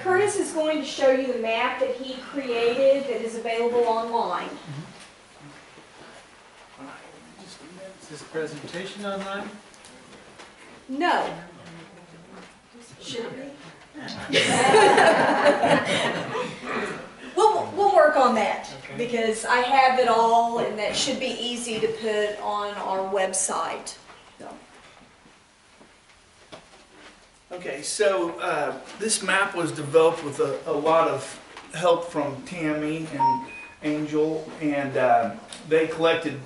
Curtis is going to show you the map that he created that is available online. Is this presentation online? No. Should it be? We'll work on that, Okay. because I have it all and that should be easy to put on our website. Okay, so this map was developed with a lot of help from Tammy and Angel, and they collected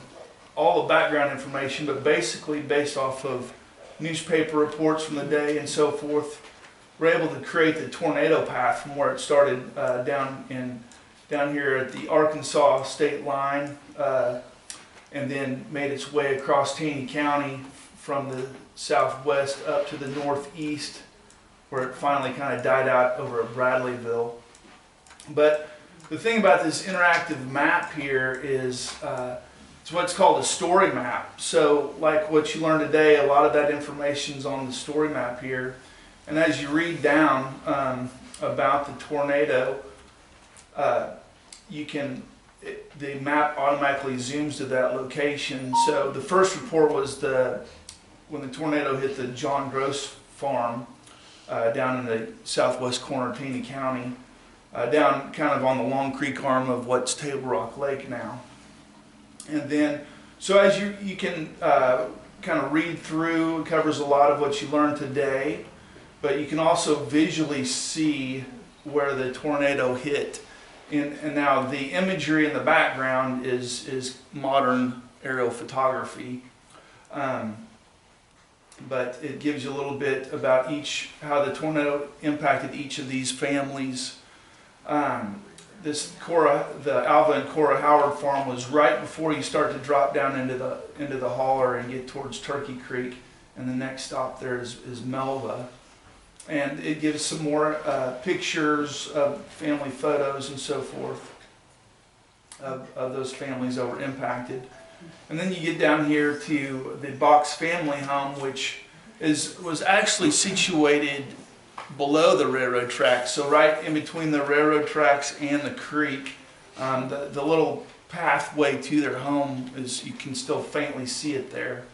all the background information, but basically based off of newspaper reports from the day and so forth, we're able to create the tornado path from where it started down here at the Arkansas state line, and then made its way across Taney County from the southwest up to the northeast, where it finally kind of died out over at Bradleyville. But the thing about this interactive map here is it's what's called a story map. So like what you learned today, a lot of that information's on the story map here. And as you read down about the tornado, the map automatically zooms to that location. So the first report was when the tornado hit the John Gross farm down in the southwest corner of Taney County, down kind of on the Long Creek arm of what's Table Rock Lake now. And then, so as you can kind of read through, it covers a lot of what you learned today. but you can also visually see where the tornado hit. And now the imagery in the background is modern aerial photography. But it gives you a little bit about how the tornado impacted each of these families. The Alva and Cora Howard farm was right before you start to drop down into the holler and get towards Turkey Creek, and the next stop there is Melva. And it gives some more pictures of family photos and so forth of those families that were impacted. And then you get down here to the Box family home, which was actually situated below the railroad tracks. So right in between the railroad tracks and the creek, the little pathway to their home you can still faintly see it there.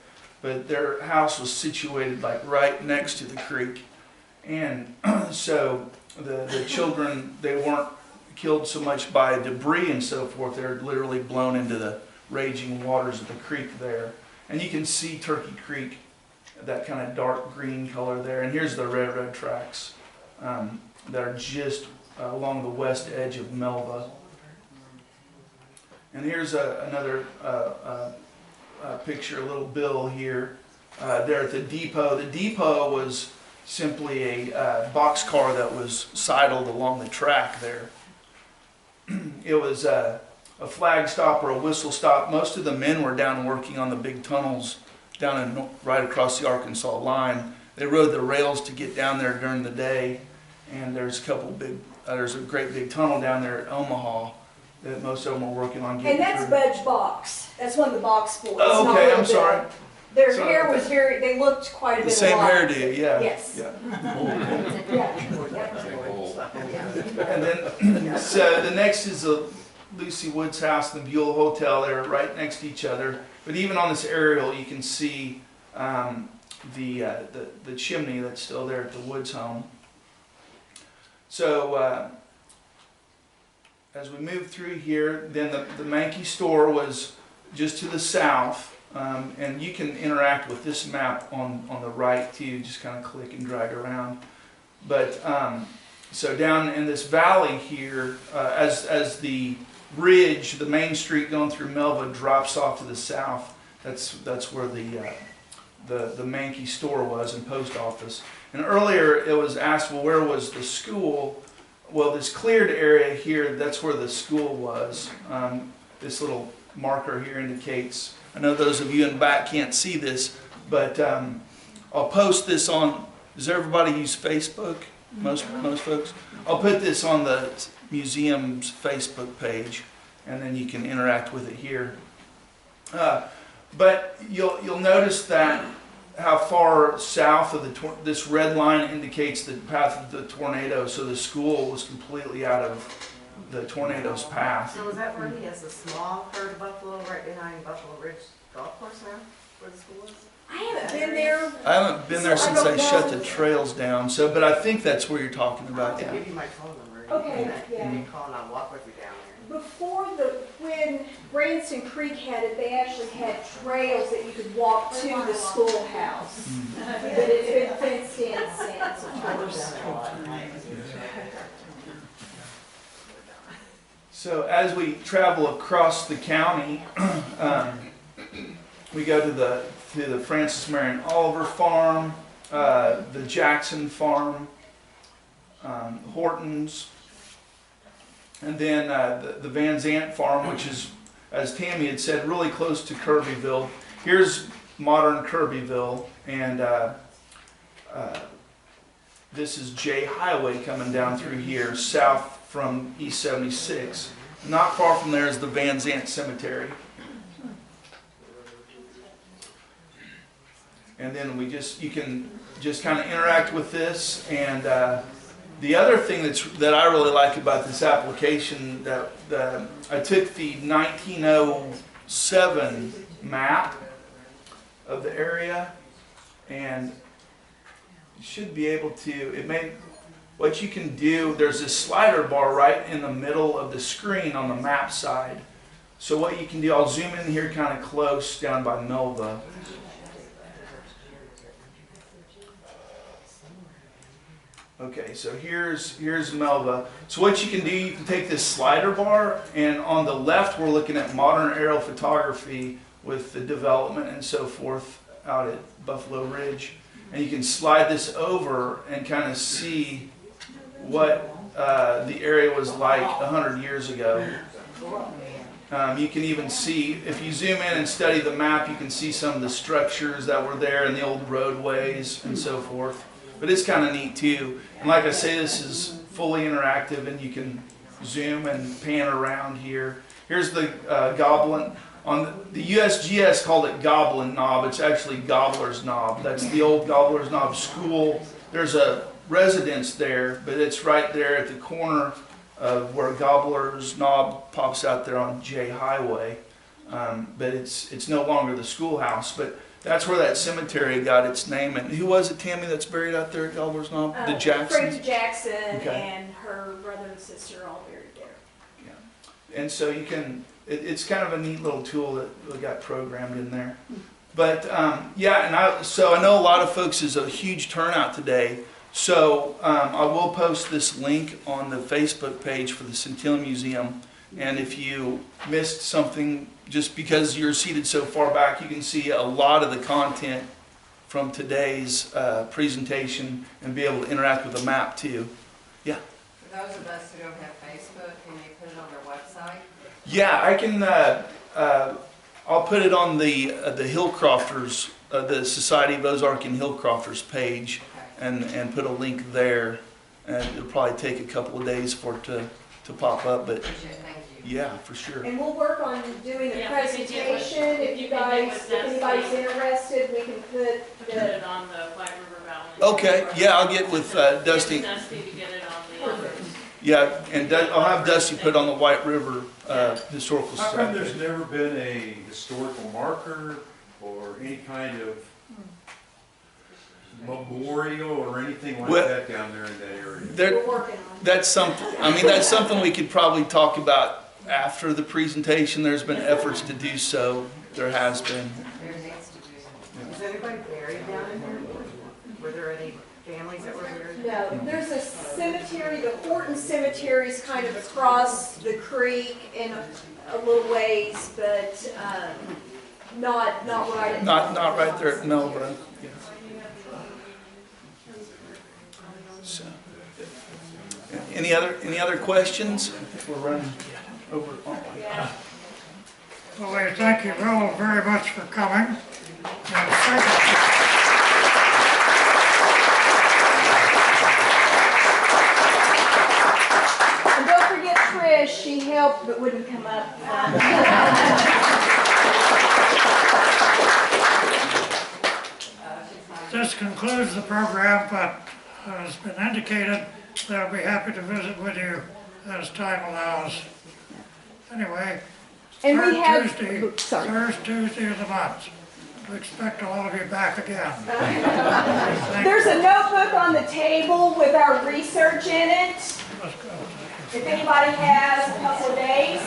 But their house was situated like right next to the creek. And so the children, they weren't killed so much by debris and so forth. They're literally blown into the raging waters of the creek there. And you can see Turkey Creek, that kind of dark green color there. And here's the railroad tracks that are just along the west edge of Melva. And here's another picture, a little bill here. There at the depot. The depot was simply a boxcar that was sidled along the track there. It was a flag stop or a whistle stop. Most of the men were down working on the big tunnels down right across the Arkansas line. They rode the rails to get down there during the day, and there's a great big tunnel down there at Omaha that most of them were working on getting And that's through. Budge Box. That's one of the Box boys. Oh, not okay, Little I'm Bill. sorry. Their Sorry hair about was they looked quite a The bit same alike. hairdo, yeah. Yes. Yeah. Yeah. And then, so the next is the Lucy Woods house and the Buell Hotel. They're right next to each other. But even on this aerial, you can see the chimney that's still there at the Woods home. So as we move through here, then the Mankey store was just to the south. And you can interact with this map on the right too, just kind of click and drag around. But so down in this valley here, as the bridge, the main street going through Melva drops off to the south, that's where the Mankey store was and post office. And earlier it was asked, well, where was the school? Well, this cleared area here, that's where the school was. This little marker here indicates. I know those of you in the back can't see this, but I'll post this on. Does everybody use Facebook? Most folks. I'll put this on the museum's Facebook page, and then you can interact with it here. But you'll notice that how far south of this red line indicates the path of the tornado. So the school was completely out of the tornado's path. So is that where he has a small herd of buffalo right behind Buffalo Ridge Golf Course now, where the school is? I haven't been there. I haven't been there So I since don't they shut know. the trails down. So, but I think that's where you're talking about. I'll Yeah. give you my phone number. Okay, You yeah. can call and I'll walk with you down there. When Branson Creek had it, they actually had trails that you could walk to the schoolhouse. But it's been fenced in since, of course. So as we travel across the county, we go to the Francis Marion Oliver farm, the Jackson farm, Hortons, and then the Van Zant farm, which is, as Tammy had said, really close to Kirbyville. Here's modern Kirbyville, and this is J Highway coming down through here, south from East 76. Not far from there is the Van Zant Cemetery. And then you can just kind of interact with this. And the other thing that I really like about this application, that I took the 1907 map of the area, and you should be able to, what you can do, there's this slider bar right in the middle of the screen on the map side. So what you can do, I'll zoom in here kind of close down by Melva. Okay, so here's Melva. So what you can do, you can take this slider bar, and on the left we're looking at modern aerial photography with the development and so forth out at Buffalo Ridge. And you can slide this over and kind of see what the area was like 100 years ago. You can even see, if you zoom in and study the map, you can see some of the structures that were there and the old roadways and so forth. But it's kind of neat too. And like I say, this is fully interactive, and you can zoom and pan around here. Here's the Goblin. On the USGS called it Goblin Knob. It's actually Gobbler's Knob. That's the old Gobbler's Knob school. There's a residence there, but it's right there at the corner of where Gobbler's Knob pops out there on J Highway. But it's no longer the schoolhouse. But that's where that cemetery got its name. And who was it, Tammy, that's buried out there at Gobbler's Knob? The Jacksons? Frankie Jackson Okay. and her brother and sister all buried there. Yeah. And so you can, it's kind of a neat little tool that we got programmed in there. But yeah, and so I know a lot of folks is a huge turnout today. So I will post this link on the Facebook page for the Centennial Museum. And if you missed something, just because you're seated so far back, you can see a lot of the content from today's presentation and be able to interact with the map too. Yeah? For those of us who don't have Facebook, can they put it on their website? Yeah, I can, I'll put it on the Hillcrofters, the Society of Ozark and Hillcrofters page, and put a link there. And it'll probably take a couple of days for it to pop up, but yeah, for sure. And we'll work on doing the Yeah, if you can get with- presentation. If you guys, if anybody's interested, we can put To put it on the White River Valley. Okay, yeah, I'll get with Dusty. Get Dusty to get it on the. Yeah, and I'll have Dusty put on the White River Historical How come Society. there's never been a historical marker or any kind of memorial or anything like Well, that down there in that area? There, we're working on. that's something, I mean, that's something we could probably talk about after the presentation. There's been efforts to do so. There has been. There needs to be. Is anybody buried down in here? Were there any families that were buried? No, there's a cemetery, the Horton Cemetery is kind of across the creek in a little ways, but not right at. Not right there at Melva. Yeah. So, any other questions? We're running over. Yeah. Well, we thank you all very much for coming. And second, And don't forget Trish, she helped but wouldn't come up. this concludes the program, but as been indicated, they'll be happy to visit with you as time allows. Anyway, And we have, Thursday, Tuesday of the month. We expect all of you back again. there's a notebook on the table with our research in it. Let's go. If anybody has a couple of days.